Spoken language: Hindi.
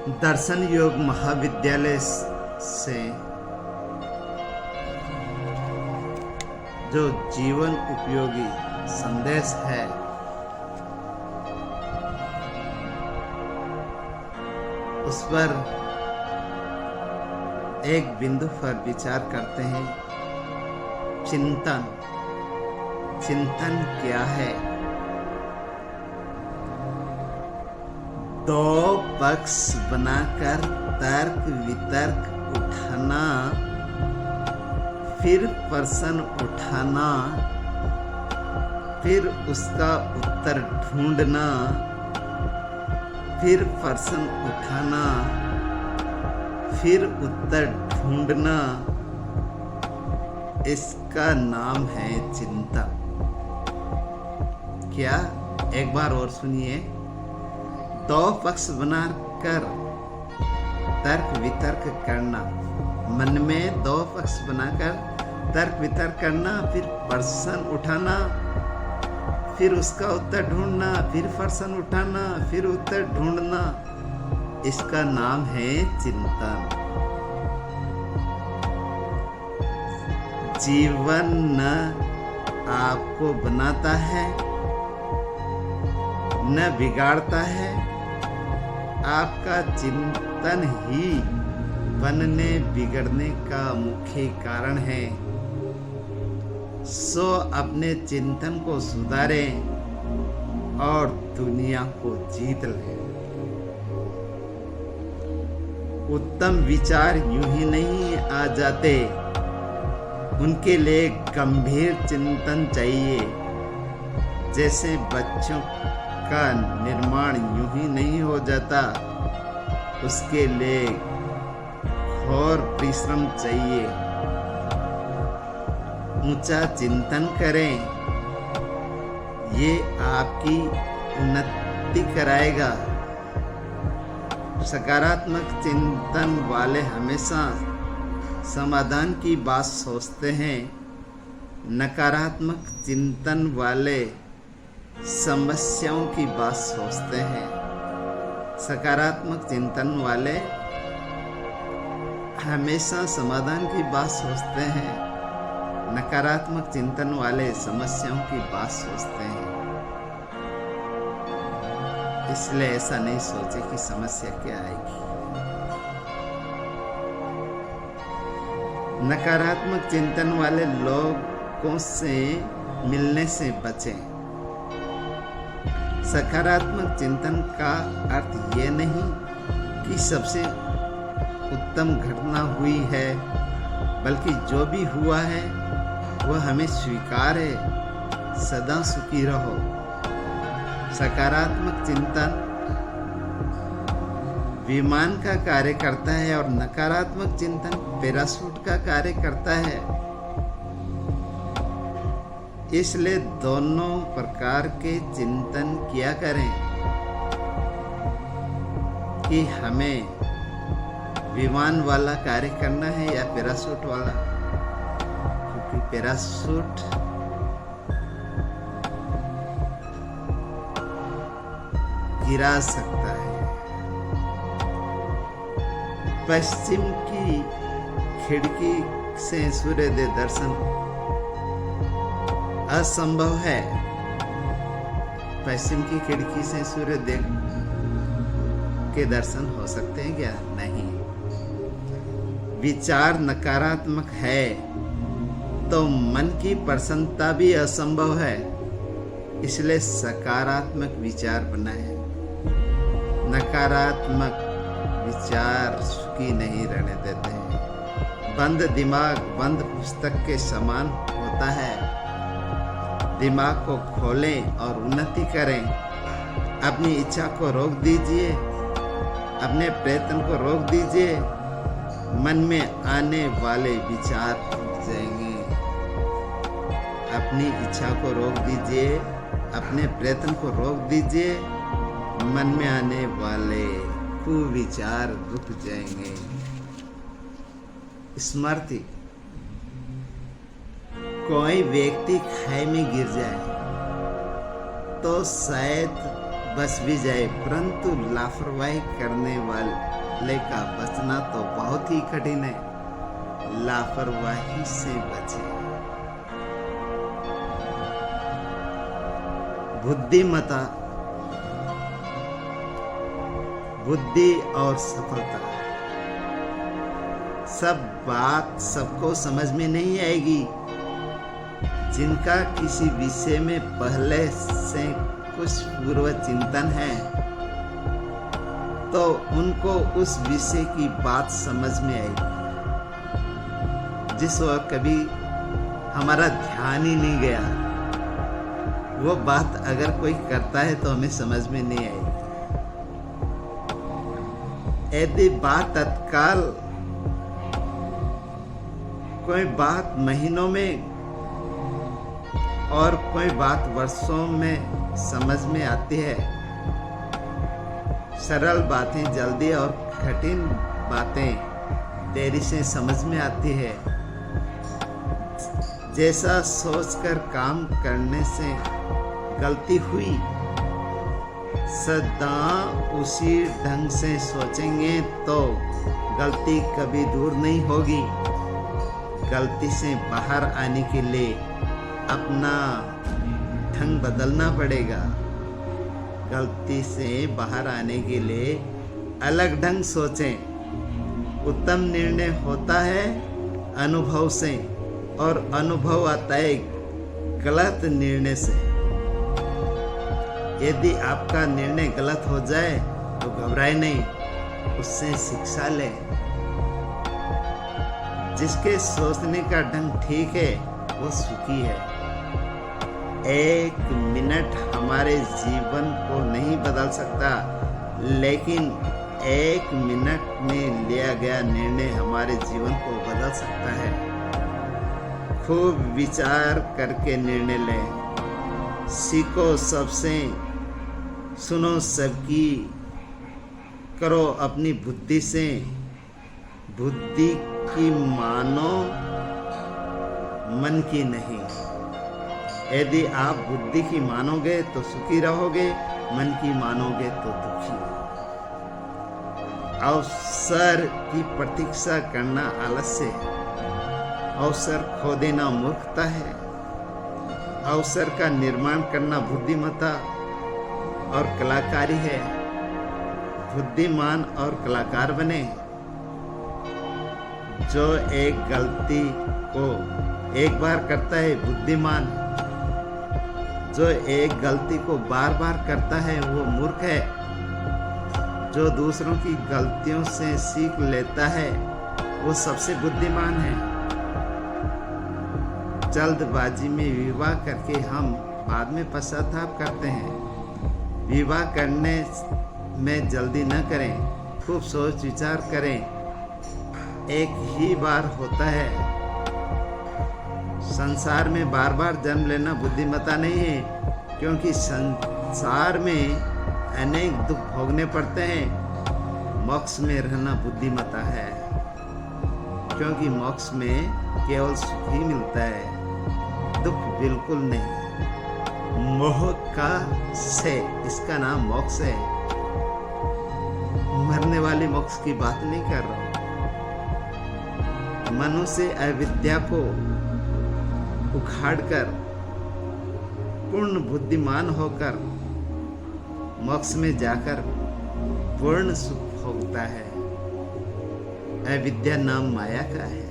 दर्शन योग महाविद्यालय से जो जीवन उपयोगी संदेश है उस पर एक बिंदु पर विचार करते हैं। चिंतन क्या है? दो पक्ष बनाकर तर्क वितर्क उठाना, फिर प्रश्न उठाना, फिर उसका उत्तर ढूंढना, फिर प्रश्न उठाना, फिर उत्तर ढूंढना, इसका नाम है चिंता। क्या? एक बार और सुनिए। दो पक्ष बनाकर तर्क वितर्क करना, मन में दो पक्ष बनाकर तर्क वितर्क करना, फिर प्रश्न उठाना, फिर उसका उत्तर ढूंढना, फिर प्रश्न उठाना, फिर उत्तर ढूंढना, इसका नाम है चिंतन। जीवन न आपको बनाता है न बिगाड़ता है, आपका चिंतन ही बनने बिगड़ने का मुख्य कारण है। सो अपने चिंतन को सुधारें और दुनिया को जीत लें। उत्तम विचार यूं ही नहीं आ जाते, उनके लिए गंभीर चिंतन चाहिए। जैसे बच्चों का निर्माण यूं ही नहीं हो जाता, उसके लिए घोर परिश्रम चाहिए। ऊंचा चिंतन करें, ये आपकी उन्नति कराएगा। सकारात्मक चिंतन वाले हमेशा समाधान की बात सोचते हैं, नकारात्मक चिंतन वाले समस्याओं की बात सोचते हैं। सकारात्मक चिंतन वाले हमेशा समाधान की बात सोचते हैं, नकारात्मक चिंतन वाले समस्याओं की बात सोचते हैं। इसलिए ऐसा नहीं सोचे कि समस्या क्या आएगी। नकारात्मक चिंतन वाले लोगों से मिलने से बचें। सकारात्मक चिंतन का अर्थ ये नहीं कि सबसे उत्तम घटना हुई है, बल्कि जो भी हुआ है वह हमें स्वीकार है। सदा सुखी रहो। सकारात्मक चिंतन विमान का कार्य करता है और नकारात्मक चिंतन पैराशूट का कार्य करता है। इसलिए दोनों प्रकार के चिंतन किया करें कि हमें विमान वाला कार्य करना है या पैराशूट वाला, क्योंकि पैराशूट गिरा सकता है। पश्चिम की खिड़की से सूर्योदय दर्शन असंभव है। पश्चिम की खिड़की से सूर्योदय के दर्शन हो सकते हैं क्या? नहीं। विचार नकारात्मक है तो मन की प्रसन्नता भी असंभव है। इसलिए सकारात्मक विचार बनाएं। नकारात्मक विचार सुखी नहीं रहने देते हैं। बंद दिमाग बंद पुस्तक के समान होता है। दिमाग को खोलें और उन्नति करें। अपनी इच्छा को रोक दीजिए, अपने प्रयत्न को रोक दीजिए। मन में आने वाले विचार रुक जाएंगे। अपनी इच्छा को रोक दीजिए, अपने प्रयत्न को रोक दीजिए। मन में आने वाले कुविचार रुक जाएंगे। स्मृति, कोई व्यक्ति खाई में गिर जाए तो शायद बस भी जाए, परंतु लापरवाही करने वाले का बचना तो बहुत ही कठिन है। लापरवाही से बचे। बुद्धिमता, बुद्धि और सफलता, सब बात सबको समझ में नहीं आएगी। जिनका किसी विषय में पहले से कुछ पूर्व चिंतन है तो उनको उस विषय की बात समझ में आएगी। जिस वक्त कभी हमारा ध्यान ही नहीं गया, वो बात अगर कोई करता है तो हमें समझ में नहीं आएगी। यदि बात तत्काल, कोई बात महीनों में और कोई बात वर्षों में समझ में आती है। सरल बातें जल्दी और कठिन बातें देरी से समझ में आती है। जैसा सोचकर काम करने से गलती हुई, सदा उसी ढंग से सोचेंगे तो गलती कभी दूर नहीं होगी। गलती से बाहर आने के लिए अपना ढंग बदलना पड़ेगा। गलती से बाहर आने के लिए अलग ढंग सोचें। उत्तम निर्णय होता है अनुभव से, और अनुभव आता है गलत निर्णय से। यदि आपका निर्णय गलत हो जाए तो घबराए नहीं, उससे शिक्षा लें। जिसके सोचने का ढंग ठीक है वो सुखी है। 1 मिनट हमारे जीवन को नहीं बदल सकता, लेकिन 1 मिनट में लिया गया निर्णय हमारे जीवन को बदल सकता है। खूब विचार करके निर्णय लें। सीखो सबसे, सुनो सबकी, करो अपनी बुद्धि से। बुद्धि की मानो, मन की नहीं। यदि आप बुद्धि की मानोगे तो सुखी रहोगे, मन की मानोगे तो दुखी। अवसर की प्रतीक्षा करना आलस्य है। अवसर खो देना मूर्खता है। अवसर का निर्माण करना बुद्धिमत्ता और कलाकारी है। बुद्धिमान और कलाकार बने। जो एक गलती को एक बार करता है बुद्धिमान। जो एक गलती को बार बार करता है वो मूर्ख है। जो दूसरों की गलतियों से सीख लेता है वो सबसे बुद्धिमान है। जल्दबाजी में विवाह करके हम बाद में पश्चाताप करते हैं। विवाह करने में जल्दी न करें, खूब सोच विचार करें। एक ही बार होता है। संसार में बार बार जन्म लेना बुद्धिमत्ता नहीं है, क्योंकि संसार में अनेक दुख भोगने पड़ते हैं। मोक्ष में रहना बुद्धिमत्ता है, क्योंकि मोक्ष में केवल सुख ही मिलता है, दुख बिल्कुल नहीं। मोह का से इसका नाम मोक्ष है। मरने वाले मोक्ष की बात नहीं कर रहा हूं। मनुष्य अविद्या को उखाड़कर पूर्ण बुद्धिमान होकर मोक्ष में जाकर पूर्ण सुख भोगता है। अविद्या नाम माया का है।